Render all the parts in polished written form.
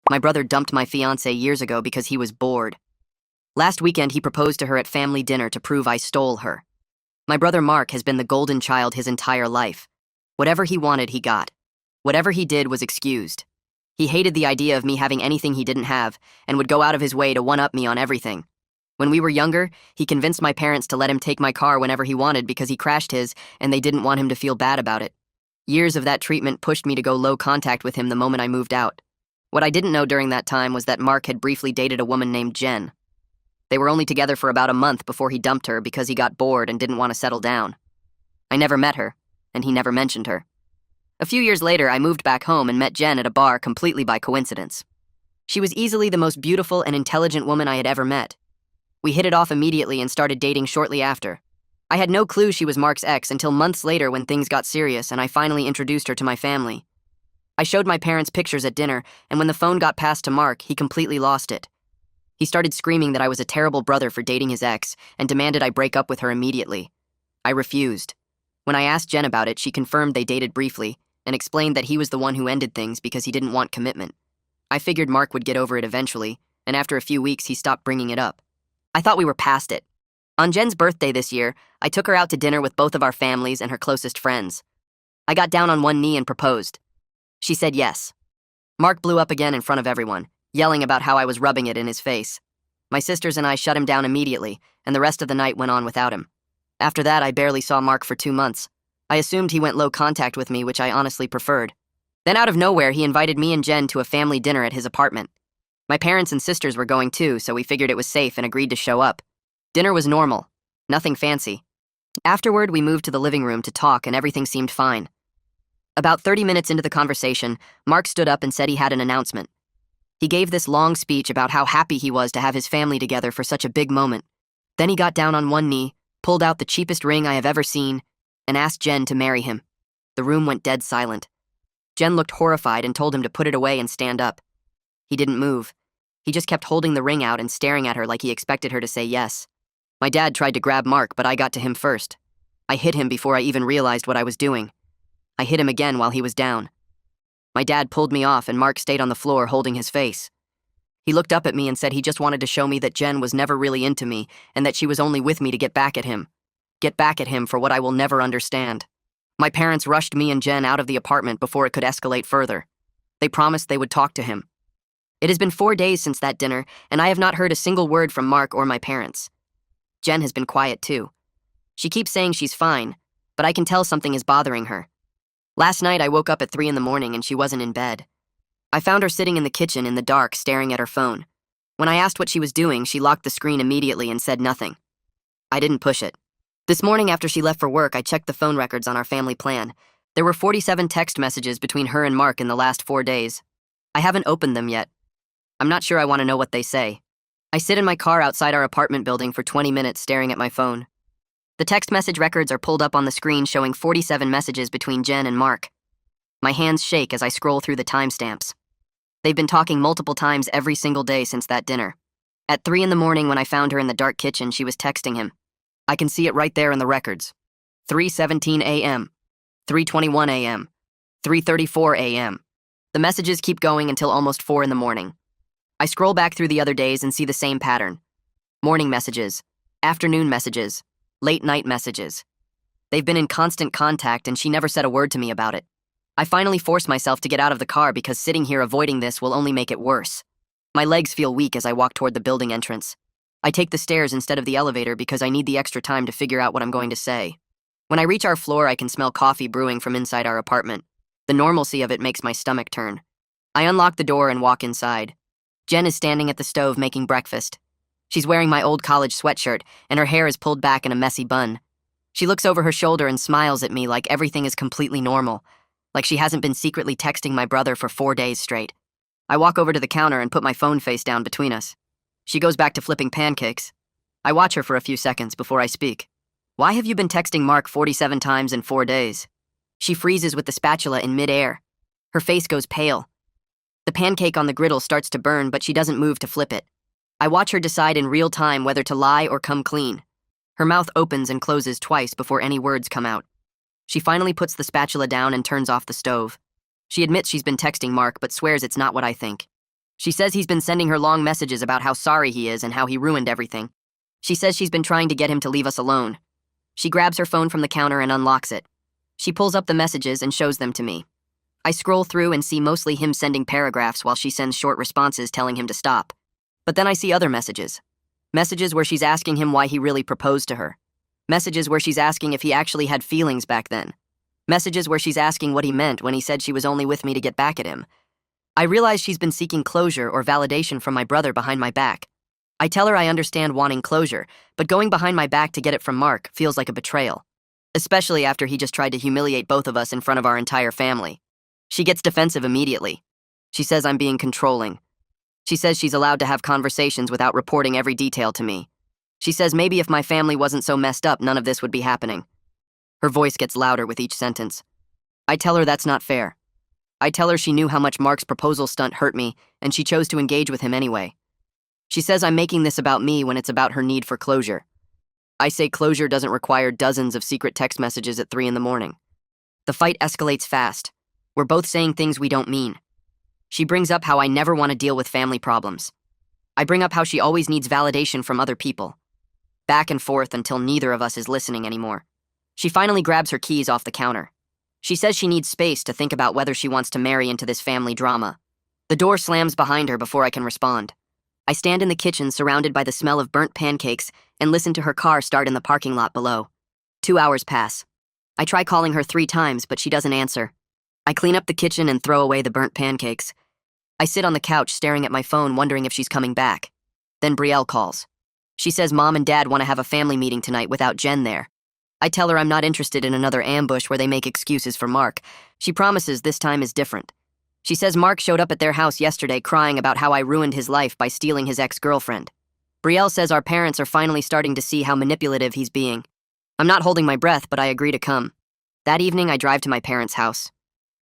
My brother dumped my fiancée years ago because he was bored. Last weekend, he proposed to her at family dinner to prove I stole her. My brother Mark has been the golden child his entire life. Whatever he wanted, he got. Whatever he did was excused. He hated the idea of me having anything he didn't have and would go out of his way to one-up me on everything. When we were younger, he convinced my parents to let him take my car whenever he wanted because he crashed his and they didn't want him to feel bad about it. Years of that treatment pushed me to go low contact with him the moment I moved out. What I didn't know during that time was that Mark had briefly dated a woman named Jen. They were only together for about a month before he dumped her because he got bored and didn't want to settle down. I never met her, and he never mentioned her. A few years later, I moved back home and met Jen at a bar completely by coincidence. She was easily the most beautiful and intelligent woman I had ever met. We hit it off immediately and started dating shortly after. I had no clue she was Mark's ex until months later when things got serious and I finally introduced her to my family. I showed my parents pictures at dinner, and when the phone got passed to Mark, he completely lost it. He started screaming that I was a terrible brother for dating his ex and demanded I break up with her immediately. I refused. When I asked Jen about it, she confirmed they dated briefly and explained that he was the one who ended things because he didn't want commitment. I figured Mark would get over it eventually, and after a few weeks, he stopped bringing it up. I thought we were past it. On Jen's birthday this year, I took her out to dinner with both of our families and her closest friends. I got down on one knee and proposed. She said yes. Mark blew up again in front of everyone, yelling about how I was rubbing it in his face. My sisters and I shut him down immediately, and the rest of the night went on without him. After that, I barely saw Mark for 2 months. I assumed he went low contact with me, which I honestly preferred. Then out of nowhere, he invited me and Jen to a family dinner at his apartment. My parents and sisters were going too, so we figured it was safe and agreed to show up. Dinner was normal, nothing fancy. Afterward, we moved to the living room to talk and everything seemed fine. About 30 minutes into the conversation, Mark stood up and said he had an announcement. He gave this long speech about how happy he was to have his family together for such a big moment. Then he got down on one knee, pulled out the cheapest ring I have ever seen, and asked Jen to marry him. The room went dead silent. Jen looked horrified and told him to put it away and stand up. He didn't move. He just kept holding the ring out and staring at her like he expected her to say yes. My dad tried to grab Mark, but I got to him first. I hit him before I even realized what I was doing. I hit him again while he was down. My dad pulled me off and Mark stayed on the floor holding his face. He looked up at me and said he just wanted to show me that Jen was never really into me and that she was only with me to get back at him. Get back at him for what I will never understand. My parents rushed me and Jen out of the apartment before it could escalate further. They promised they would talk to him. It has been 4 days since that dinner, and I have not heard a single word from Mark or my parents. Jen has been quiet too. She keeps saying she's fine, but I can tell something is bothering her. Last night I woke up at 3 in the morning and she wasn't in bed. I found her sitting in the kitchen in the dark staring at her phone. When I asked what she was doing, she locked the screen immediately and said nothing. I didn't push it. This morning after she left for work, I checked the phone records on our family plan. There were 47 text messages between her and Mark in the last 4 days. I haven't opened them yet. I'm not sure I want to know what they say. I sit in my car outside our apartment building for 20 minutes staring at my phone. The text message records are pulled up on the screen showing 47 messages between Jen and Mark. My hands shake as I scroll through the timestamps. They've been talking multiple times every single day since that dinner. At 3 in the morning when I found her in the dark kitchen, she was texting him. I can see it right there in the records. 3:17 a.m., 3:21 a.m., 3:34 a.m. The messages keep going until almost 4 in the morning. I scroll back through the other days and see the same pattern. Morning messages, afternoon messages, late night messages. They've been in constant contact and she never said a word to me about it. I finally force myself to get out of the car because sitting here avoiding this will only make it worse. My legs feel weak as I walk toward the building entrance. I take the stairs instead of the elevator because I need the extra time to figure out what I'm going to say. When I reach our floor, I can smell coffee brewing from inside our apartment. The normalcy of it makes my stomach turn. I unlock the door and walk inside. Jen is standing at the stove making breakfast. She's wearing my old college sweatshirt, and her hair is pulled back in a messy bun. She looks over her shoulder and smiles at me like everything is completely normal, like she hasn't been secretly texting my brother for 4 days straight. I walk over to the counter and put my phone face down between us. She goes back to flipping pancakes. I watch her for a few seconds before I speak. Why have you been texting Mark 47 times in 4 days? She freezes with the spatula in midair. Her face goes pale. The pancake on the griddle starts to burn, but she doesn't move to flip it. I watch her decide in real time whether to lie or come clean. Her mouth opens and closes twice before any words come out. She finally puts the spatula down and turns off the stove. She admits she's been texting Mark, but swears it's not what I think. She says he's been sending her long messages about how sorry he is and how he ruined everything. She says she's been trying to get him to leave us alone. She grabs her phone from the counter and unlocks it. She pulls up the messages and shows them to me. I scroll through and see mostly him sending paragraphs while she sends short responses telling him to stop. But then I see other messages. Messages where she's asking him why he really proposed to her. Messages where she's asking if he actually had feelings back then. Messages where she's asking what he meant when he said she was only with me to get back at him. I realize she's been seeking closure or validation from my brother behind my back. I tell her I understand wanting closure, but going behind my back to get it from Mark feels like a betrayal. Especially after he just tried to humiliate both of us in front of our entire family. She gets defensive immediately. She says I'm being controlling. She says she's allowed to have conversations without reporting every detail to me. She says maybe if my family wasn't so messed up, none of this would be happening. Her voice gets louder with each sentence. I tell her that's not fair. I tell her she knew how much Mark's proposal stunt hurt me, and she chose to engage with him anyway. She says I'm making this about me when it's about her need for closure. I say closure doesn't require dozens of secret text messages at 3 in the morning. The fight escalates fast. We're both saying things we don't mean. She brings up how I never want to deal with family problems. I bring up how she always needs validation from other people. Back and forth until neither of us is listening anymore. She finally grabs her keys off the counter. She says she needs space to think about whether she wants to marry into this family drama. The door slams behind her before I can respond. I stand in the kitchen surrounded by the smell of burnt pancakes and listen to her car start in the parking lot below. 2 hours pass. I try calling her 3 times, but she doesn't answer. I clean up the kitchen and throw away the burnt pancakes. I sit on the couch staring at my phone, wondering if she's coming back. Then Brielle calls. She says Mom and Dad want to have a family meeting tonight without Jen there. I tell her I'm not interested in another ambush where they make excuses for Mark. She promises this time is different. She says Mark showed up at their house yesterday crying about how I ruined his life by stealing his ex-girlfriend. Brielle says our parents are finally starting to see how manipulative he's being. I'm not holding my breath, but I agree to come. That evening, I drive to my parents' house.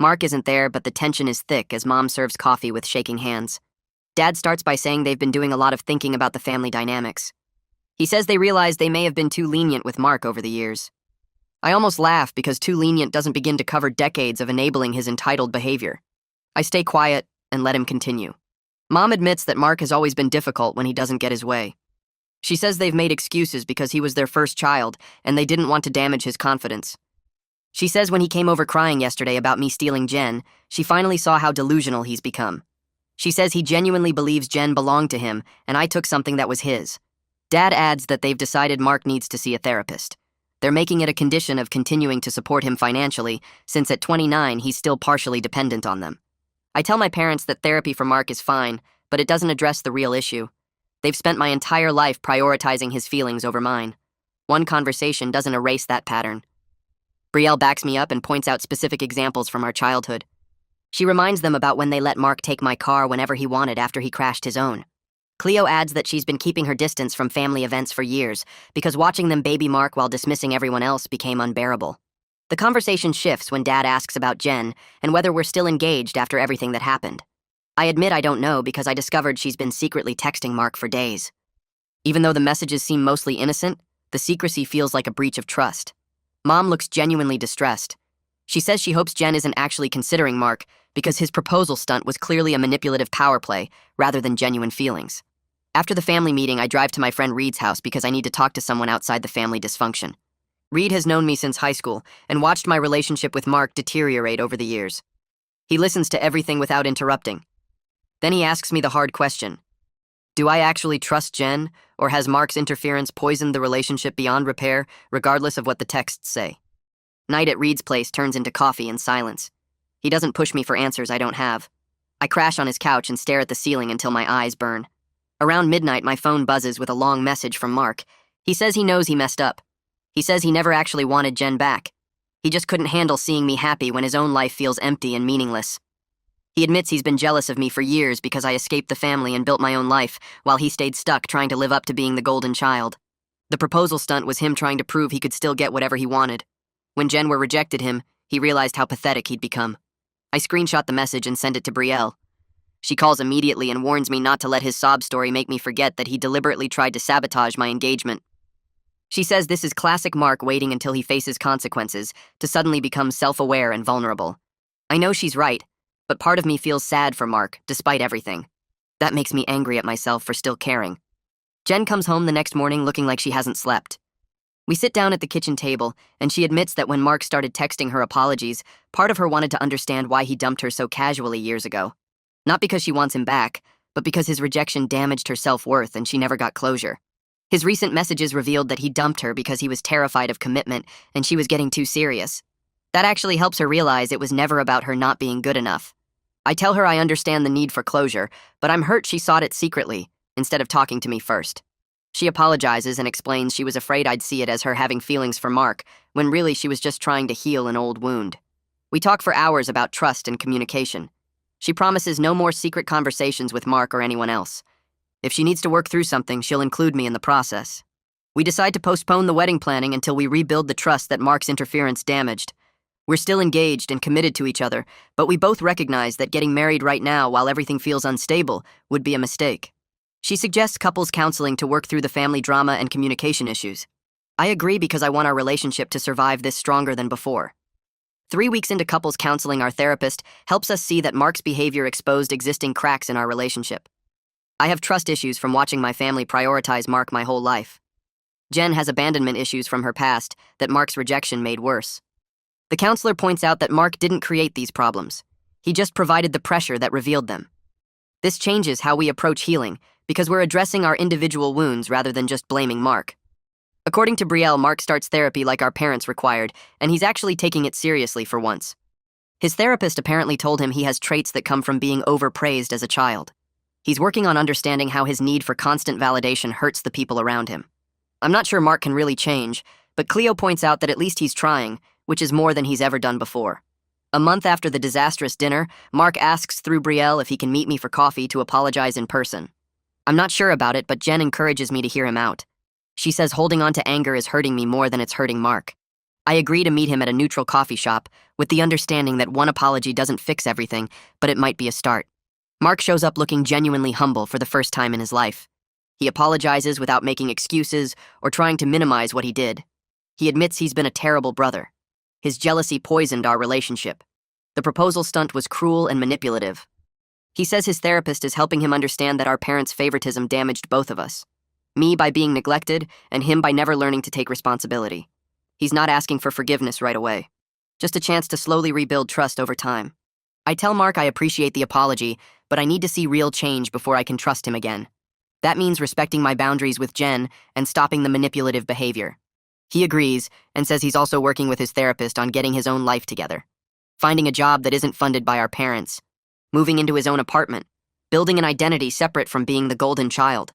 Mark isn't there, but the tension is thick as Mom serves coffee with shaking hands. Dad starts by saying they've been doing a lot of thinking about the family dynamics. He says they realize they may have been too lenient with Mark over the years. I almost laugh because too lenient doesn't begin to cover decades of enabling his entitled behavior. I stay quiet and let him continue. Mom admits that Mark has always been difficult when he doesn't get his way. She says they've made excuses because he was their first child and they didn't want to damage his confidence. She says when he came over crying yesterday about me stealing Jen, she finally saw how delusional he's become. She says he genuinely believes Jen belonged to him and I took something that was his. Dad adds that they've decided Mark needs to see a therapist. They're making it a condition of continuing to support him financially, since at 29 he's still partially dependent on them. I tell my parents that therapy for Mark is fine, but it doesn't address the real issue. They've spent my entire life prioritizing his feelings over mine. One conversation doesn't erase that pattern. Brielle backs me up and points out specific examples from our childhood. She reminds them about when they let Mark take my car whenever he wanted after he crashed his own. Cleo adds that she's been keeping her distance from family events for years because watching them baby Mark while dismissing everyone else became unbearable. The conversation shifts when Dad asks about Jen and whether we're still engaged after everything that happened. I admit I don't know because I discovered she's been secretly texting Mark for days. Even though the messages seem mostly innocent, the secrecy feels like a breach of trust. Mom looks genuinely distressed. She says she hopes Jen isn't actually considering Mark because his proposal stunt was clearly a manipulative power play rather than genuine feelings. After the family meeting, I drive to my friend Reed's house because I need to talk to someone outside the family dysfunction. Reed has known me since high school and watched my relationship with Mark deteriorate over the years. He listens to everything without interrupting. Then he asks me the hard question. Do I actually trust Jen, or has Mark's interference poisoned the relationship beyond repair, regardless of what the texts say? Night at Reed's place turns into coffee and silence. He doesn't push me for answers I don't have. I crash on his couch and stare at the ceiling until my eyes burn. Around midnight, my phone buzzes with a long message from Mark. He says he knows he messed up. He says he never actually wanted Jen back. He just couldn't handle seeing me happy when his own life feels empty and meaningless. He admits he's been jealous of me for years because I escaped the family and built my own life, while he stayed stuck trying to live up to being the golden child. The proposal stunt was him trying to prove he could still get whatever he wanted. When Jen rejected him, he realized how pathetic he'd become. I screenshot the message and send it to Brielle. She calls immediately and warns me not to let his sob story make me forget that he deliberately tried to sabotage my engagement. She says this is classic Mark waiting until he faces consequences to suddenly become self-aware and vulnerable. I know she's right, but part of me feels sad for Mark, despite everything. That makes me angry at myself for still caring. Jen comes home the next morning looking like she hasn't slept. We sit down at the kitchen table, and she admits that when Mark started texting her apologies, part of her wanted to understand why he dumped her so casually years ago. Not because she wants him back, but because his rejection damaged her self-worth and she never got closure. His recent messages revealed that he dumped her because he was terrified of commitment and she was getting too serious. That actually helps her realize it was never about her not being good enough. I tell her I understand the need for closure, but I'm hurt she sought it secretly, instead of talking to me first. She apologizes and explains she was afraid I'd see it as her having feelings for Mark, when really she was just trying to heal an old wound. We talk for hours about trust and communication. She promises no more secret conversations with Mark or anyone else. If she needs to work through something, she'll include me in the process. We decide to postpone the wedding planning until we rebuild the trust that Mark's interference damaged. We're still engaged and committed to each other, but we both recognize that getting married right now while everything feels unstable would be a mistake. She suggests couples counseling to work through the family drama and communication issues. I agree because I want our relationship to survive this stronger than before. 3 weeks into couples counseling, our therapist helps us see that Mark's behavior exposed existing cracks in our relationship. I have trust issues from watching my family prioritize Mark my whole life. Jen has abandonment issues from her past that Mark's rejection made worse. The counselor points out that Mark didn't create these problems. He just provided the pressure that revealed them. This changes how we approach healing because we're addressing our individual wounds rather than just blaming Mark. According to Brielle, Mark starts therapy like our parents required, and he's actually taking it seriously for once. His therapist apparently told him he has traits that come from being overpraised as a child. He's working on understanding how his need for constant validation hurts the people around him. I'm not sure Mark can really change, but Cleo points out that at least he's trying, which is more than he's ever done before. A month after the disastrous dinner, Mark asks through Brielle if he can meet me for coffee to apologize in person. I'm not sure about it, but Jen encourages me to hear him out. She says holding on to anger is hurting me more than it's hurting Mark. I agree to meet him at a neutral coffee shop, with the understanding that one apology doesn't fix everything, but it might be a start. Mark shows up looking genuinely humble for the first time in his life. He apologizes without making excuses or trying to minimize what he did. He admits he's been a terrible brother. His jealousy poisoned our relationship. The proposal stunt was cruel and manipulative. He says his therapist is helping him understand that our parents' favoritism damaged both of us. Me by being neglected, and him by never learning to take responsibility. He's not asking for forgiveness right away. Just a chance to slowly rebuild trust over time. I tell Mark I appreciate the apology, but I need to see real change before I can trust him again. That means respecting my boundaries with Jen and stopping the manipulative behavior. He agrees and says he's also working with his therapist on getting his own life together. Finding a job that isn't funded by our parents. Moving into his own apartment. Building an identity separate from being the golden child.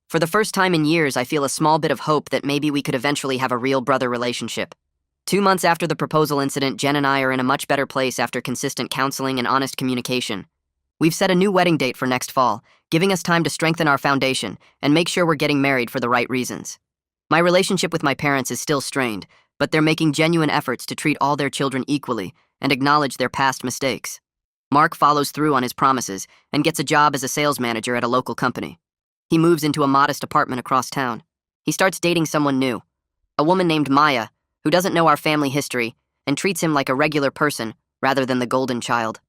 For the first time in years, I feel a small bit of hope that maybe we could eventually have a real brother relationship. 2 months after the proposal incident, Jen and I are in a much better place after consistent counseling and honest communication. We've set a new wedding date for next fall, giving us time to strengthen our foundation and make sure we're getting married for the right reasons. My relationship with my parents is still strained, but they're making genuine efforts to treat all their children equally and acknowledge their past mistakes. Mark follows through on his promises and gets a job as a sales manager at a local company. He moves into a modest apartment across town. He starts dating someone new, a woman named Maya, who doesn't know our family history and treats him like a regular person rather than the golden child.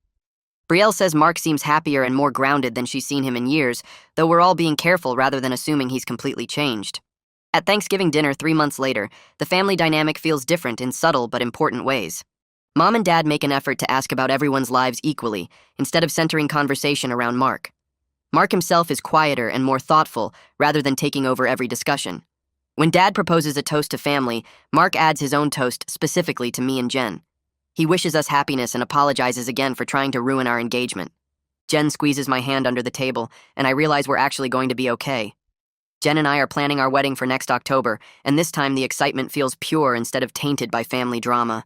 Brielle says Mark seems happier and more grounded than she's seen him in years, though we're all being careful rather than assuming he's completely changed. At Thanksgiving dinner 3 months later, the family dynamic feels different in subtle but important ways. Mom and Dad make an effort to ask about everyone's lives equally, instead of centering conversation around Mark. Mark himself is quieter and more thoughtful, rather than taking over every discussion. When Dad proposes a toast to family, Mark adds his own toast specifically to me and Jen. He wishes us happiness and apologizes again for trying to ruin our engagement. Jen squeezes my hand under the table, and I realize we're actually going to be okay. Jen and I are planning our wedding for next October, and this time the excitement feels pure instead of tainted by family drama.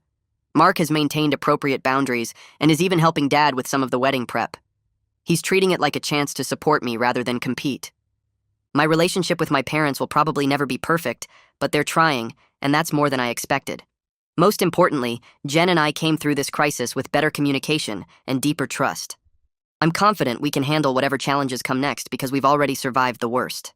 Mark has maintained appropriate boundaries and is even helping Dad with some of the wedding prep. He's treating it like a chance to support me rather than compete. My relationship with my parents will probably never be perfect, but they're trying, and that's more than I expected. Most importantly, Jen and I came through this crisis with better communication and deeper trust. I'm confident we can handle whatever challenges come next because we've already survived the worst.